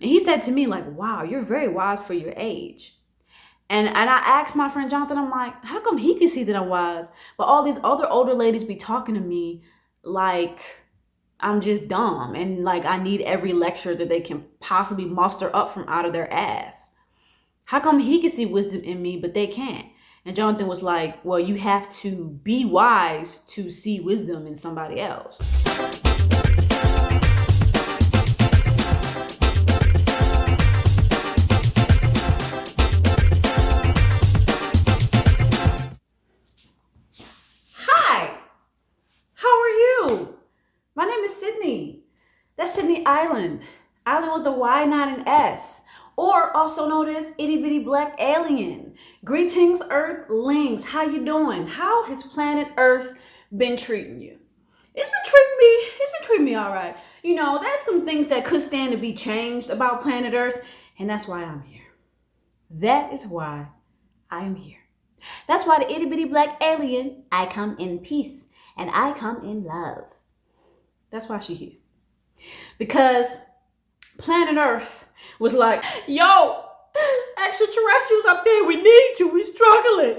And he said to me, like, wow, you're very wise for your age. And I asked my friend Jonathan, I'm like, how come he can see that I'm wise, but all these other older ladies be talking to me like I'm just dumb and like I need every lecture that they can possibly muster up from out of their ass? How come he can see wisdom in me, but they can't? And Jonathan was like, well, you have to be wise to see wisdom in somebody else. Hi, how are you? My name is Sydney. That's Sydney Island. Island with a Y, not an S. Or also known as Itty Bitty Black Alien. Greetings, Earthlings. How you doing? How has planet Earth been treating you? It's been treating me all right. You know, there's some things that could stand to be changed about planet Earth, and that's why I'm here. That is why I'm here. That's why the Itty Bitty Black Alien, I come in peace, and I come in love. That's why she's here. Because planet Earth was like, yo, extraterrestrials up there, we need you. We struggling.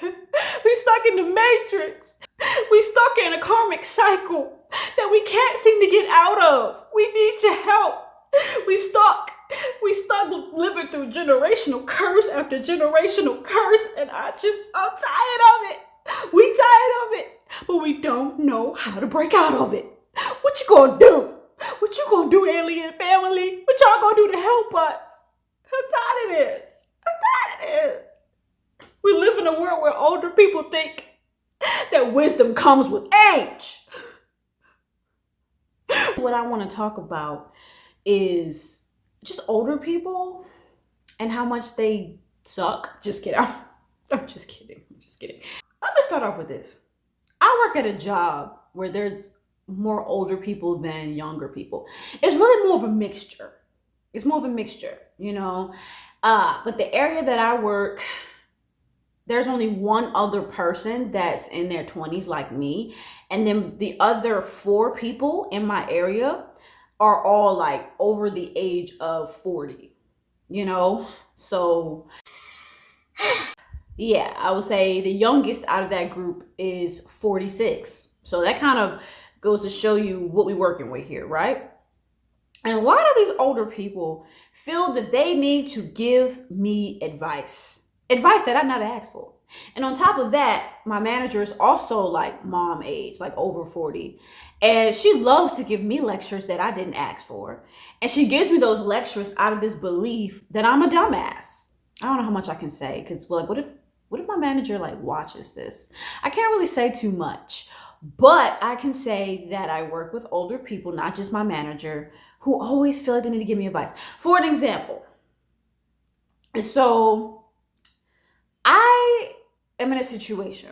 We stuck in the matrix. We stuck in a karmic cycle that we can't seem to get out of. We need your help. We stuck living through generational curse after generational curse, and I'm tired of it. We tired of it, but we don't know how to break out of it. What you gonna do? What you gonna do, alien family? What y'all gonna do to help us? I'm tired of this. We live in a world where older people think that wisdom comes with age. What I want to talk about is just older people and how much they suck. Just kidding. I'm just kidding. I'm gonna start off with this. I work at a job where there's more older people than younger people. It's really more of a mixture. You know. But the area that I work, there's only one other person that's in their 20s like me. And then the other 4 people in my area are all like over the age of 40, you know? So yeah, I would say the youngest out of that group is 46. So that kind of goes to show you what we're working with here, right? And why do these older people feel that they need to give me advice that I never asked for? And on top of that, my manager is also like mom age, like over 40. And she loves to give me lectures that I didn't ask for. And she gives me those lectures out of this belief that I'm a dumbass. I don't know how much I can say, because like, what if my manager like watches this? I can't really say too much, but I can say that I work with older people, not just my manager, who always feel like they need to give me advice. For an example, so I am in a situation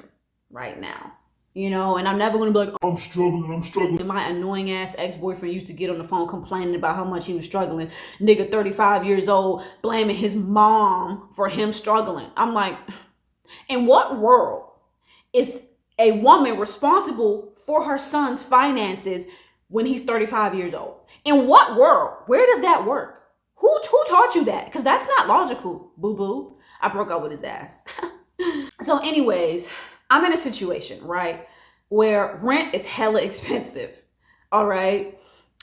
right now, you know, and I'm never going to be like, I'm struggling. And my annoying ass ex-boyfriend used to get on the phone complaining about how much he was struggling. Nigga, 35 years old, blaming his mom for him struggling. I'm like, in what world is a woman responsible for her son's finances when he's 35 years old? In what world? Where does that work? Who taught you that? Because that's not logical, boo-boo. I broke up with his ass. So anyways, I'm in a situation, right, where rent is hella expensive, all right?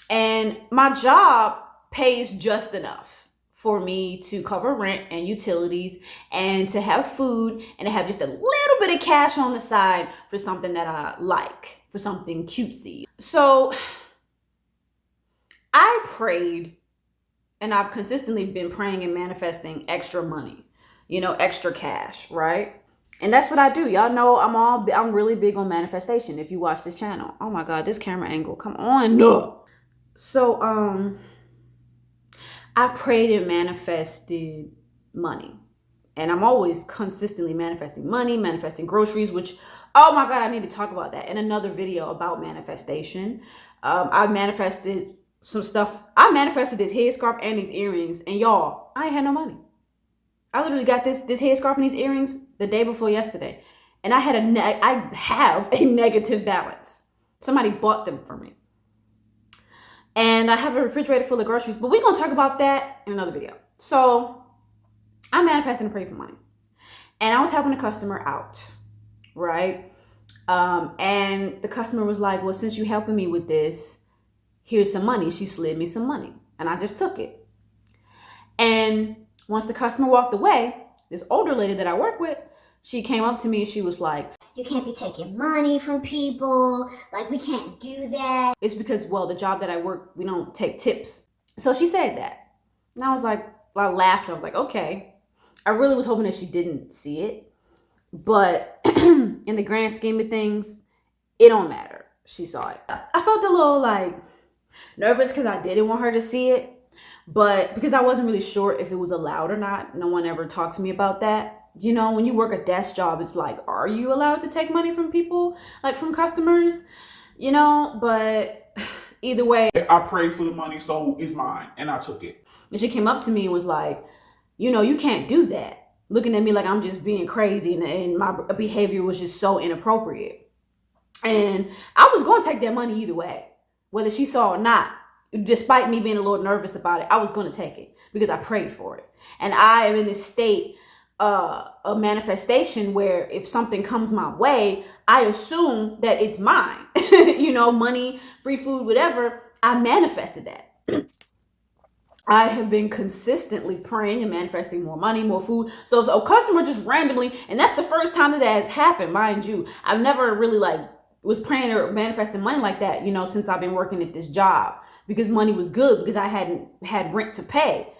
And my job pays just enough for me to cover rent and utilities and to have food and to have just a little bit of cash on the side for something that I like, for something cutesy. So I prayed, and I've consistently been praying and manifesting extra money, you know, extra cash, right? And that's what I do. Y'all know I'm really big on manifestation if you watch this channel. Oh my God, this camera angle, come on. No. So, I prayed and manifested money. And I'm always consistently manifesting money, manifesting groceries, which, oh my God, I need to talk about that in another video about manifestation. I manifested some stuff. I manifested this headscarf and these earrings, and y'all, I ain't had no money. I literally got this headscarf and these earrings the day before yesterday, and I have a negative balance. Somebody bought them for me. And I have a refrigerator full of groceries, but we're going to talk about that in another video. So I'm manifesting to pray for money. And I was helping a customer out, right? And the customer was like, well, since you're helping me with this, here's some money. She slid me some money and I just took it. And once the customer walked away, this older lady that I work with, she came up to me and she was like, you can't be taking money from people. Like, we can't do that. It's because, well, the job that I work, we don't take tips. So she said that. And I was like, I laughed. I was like, okay. I really was hoping that she didn't see it. But in the grand scheme of things, it don't matter. She saw it. I felt a little like nervous because I didn't want her to see it. But because I wasn't really sure if it was allowed or not. No one ever talked to me about that. You know, when you work a desk job, it's like, are you allowed to take money from people, like from customers? You know, but either way, I prayed for the money, so it's mine, and I took it. And she came up to me and was like, you know, you can't do that. Looking at me like I'm just being crazy and my behavior was just so inappropriate. And I was going to take that money either way, whether she saw or not. Despite me being a little nervous about it, I was going to take it because I prayed for it. And I am in this state a manifestation where if something comes my way, I assume that it's mine. You know, money, free food, whatever. I manifested that. I have been consistently praying and manifesting more money, more food. So if a customer just randomly, and that's the first time that has happened, mind you. I've never really was praying or manifesting money like that, you know, since I've been working at this job, because money was good because I hadn't had rent to pay.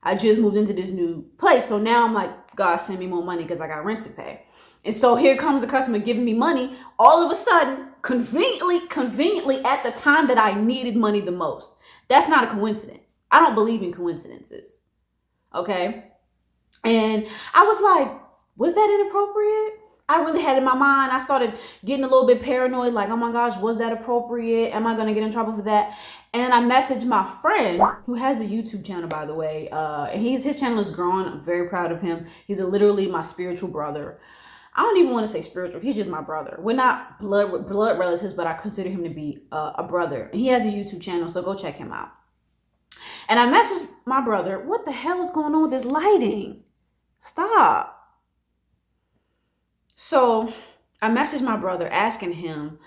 I just moved into this new place. So now I'm like, God, send me more money because I got rent to pay. And so here comes a customer giving me money all of a sudden, conveniently at the time that I needed money the most. That's not a coincidence. I don't believe in coincidences. Okay. And I was like, was that inappropriate? I really had in my mind, I started getting a little bit paranoid, like, oh my gosh, was that appropriate? Am I going to get in trouble for that? And I messaged my friend who has a YouTube channel, by the way. And his channel is growing. I'm very proud of him. He's literally my spiritual brother. I don't even want to say spiritual. He's just my brother. We're not blood relatives, but I consider him to be a brother. And he has a YouTube channel, so go check him out. And I messaged my brother, what the hell is going on with this lighting? Stop. So I messaged my brother asking him,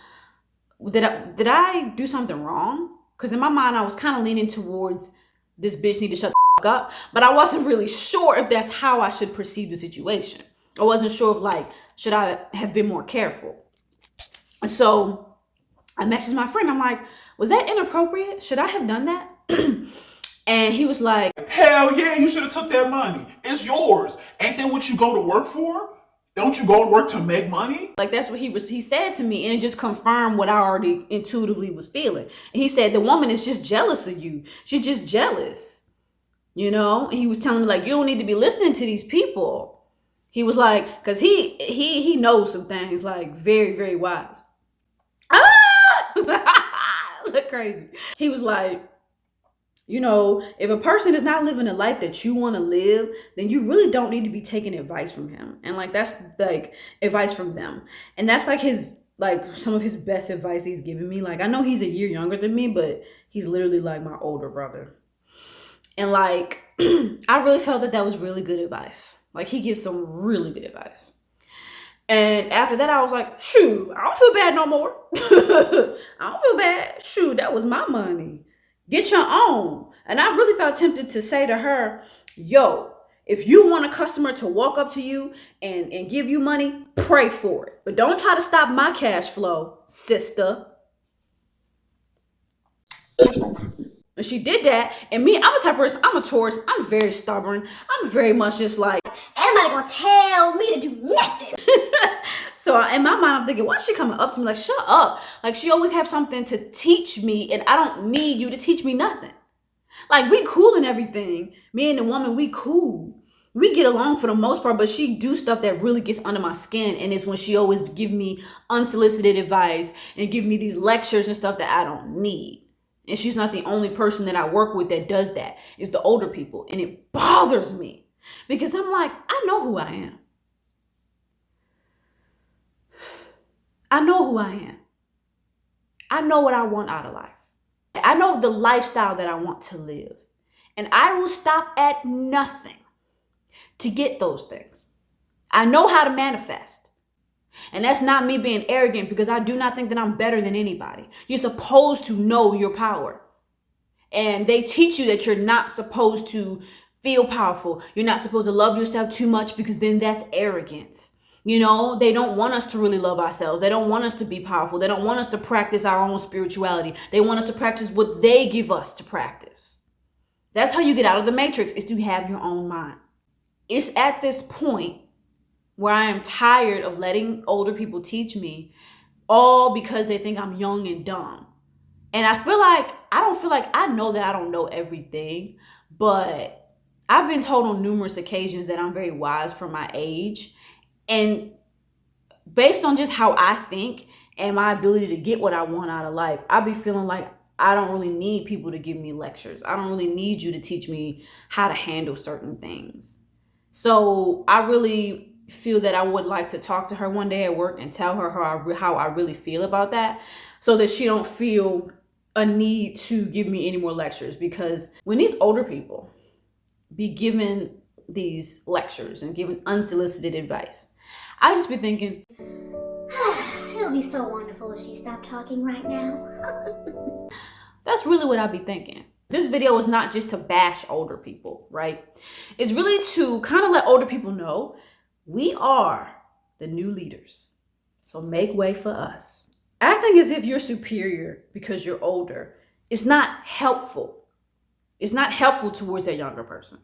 did I do something wrong? Because in my mind, I was kind of leaning towards this bitch need to shut the fuck up. But I wasn't really sure if that's how I should perceive the situation. I wasn't sure if should I have been more careful? And so I messaged my friend. I'm like, was that inappropriate? Should I have done that? And he was like, hell yeah, you should have took that money. It's yours. Ain't that what you go to work for? Don't you go to work to make money? Like, that's what he said to me, and it just confirmed what I already intuitively was feeling. And he said, the woman is just jealous of you. She's just jealous. You know? And he was telling me, like, you don't need to be listening to these people. He was like, because he knows some things, like, very, very wise. Ah! Look crazy. He was like, you know, if a person is not living a life that you want to live, then you really don't need to be taking advice from him. And that's advice from them. And that's some of his best advice he's given me. I know he's a year younger than me, but he's literally like my older brother. And I really felt that was really good advice. He gives some really good advice. And after that, I was like, shoot, I don't feel bad no more. I don't feel bad. Shoot, that was my money. Get your own. And I really felt tempted to say to her, yo, if you want a customer to walk up to you and give you money, pray for it. But don't try to stop my cash flow, sister. And she did that. And me, I'm a type of person, I'm a Taurus. I'm very stubborn. I'm very much just like, ain't nobody gonna tell me to do nothing. So in my mind, I'm thinking, why is she coming up to me? Like, shut up. She always have something to teach me, and I don't need you to teach me nothing. We cool and everything. Me and the woman, we cool. We get along for the most part, but she do stuff that really gets under my skin, and it's when she always give me unsolicited advice and give me these lectures and stuff that I don't need. And she's not the only person that I work with that does that. It's the older people, and it bothers me because I'm like, I know who I am. I know who I am. I know what I want out of life. I know the lifestyle that I want to live. And I will stop at nothing to get those things. I know how to manifest. And that's not me being arrogant, because I do not think that I'm better than anybody. You're supposed to know your power. And they teach you that you're not supposed to feel powerful. You're not supposed to love yourself too much, because then that's arrogance. You know, they don't want us to really love ourselves. They don't want us to be powerful. They don't want us to practice our own spirituality. They want us to practice what they give us to practice. That's how you get out of the matrix, is to have your own mind. It's at this point where I am tired of letting older people teach me, all because they think I'm young and dumb. And I don't feel like I know that I don't know everything, but I've been told on numerous occasions that I'm very wise for my age. And based on just how I think and my ability to get what I want out of life, I be feeling like I don't really need people to give me lectures. I don't really need you to teach me how to handle certain things. So I really feel that I would like to talk to her one day at work and tell her how I really feel about that, so that she don't feel a need to give me any more lectures. Because when these older people be given these lectures and giving unsolicited advice, I just be thinking, It'll be so wonderful if she stopped talking right now. that's really what I be thinking. This video is not just to bash older people, right? It's really to kind of let older people know we are the new leaders. So make way for us. Acting as if you're superior because you're older is not helpful. It's not helpful towards that younger person.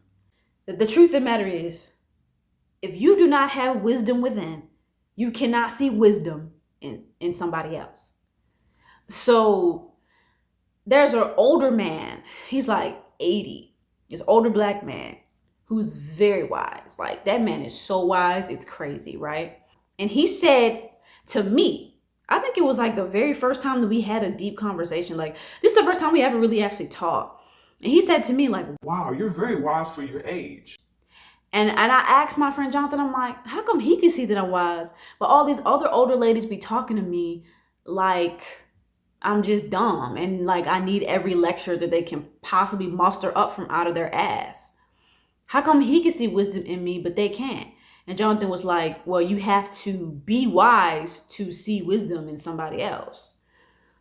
The truth of the matter is, if you do not have wisdom within, you cannot see wisdom in somebody else. So there's an older man. He's like 80. This older black man who's very wise. Like, that man is so wise, it's crazy, right? And he said to me, I think it was like the very first time that we had a deep conversation. Like, this is the first time we ever really actually talked. And he said to me, like, Wow, you're very wise for your age. And I asked my friend Jonathan, I'm like, how come he can see that I'm wise, but all these other older ladies be talking to me like I'm just dumb and like I need every lecture that they can possibly muster up from out of their ass? How come he can see wisdom in me, but they can't? And Jonathan was like, well, you have to be wise to see wisdom in somebody else.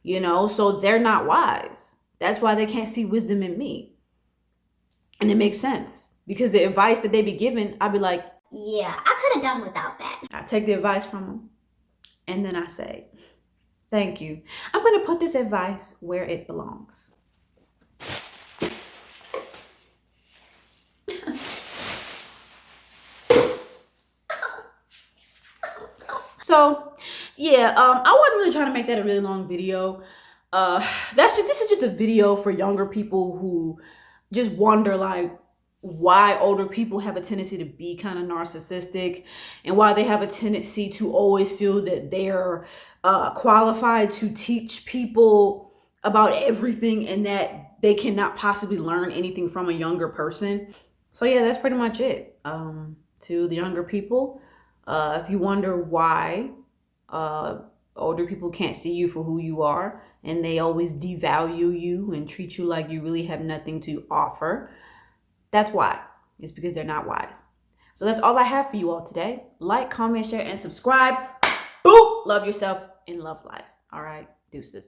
You know, so they're not wise. That's why they can't see wisdom in me. And it makes sense. Because the advice that they be giving, I'd be like, Yeah, I could have done without that. I take the advice from them. And then I say, thank you. I'm going to put this advice where it belongs. So, yeah, I wasn't really trying to make that a really long video. This is just a video for younger people who just wonder, like, why older people have a tendency to be kind of narcissistic, and why they have a tendency to always feel that they're qualified to teach people about everything, and that they cannot possibly learn anything from a younger person. So yeah, that's pretty much it. To the younger people, if you wonder why older people can't see you for who you are, and they always devalue you and treat you like you really have nothing to offer, that's why. It's because they're not wise. So that's all I have for you all today. Like, comment, share, and subscribe. Boop! Love yourself and love life. All right? Deuces.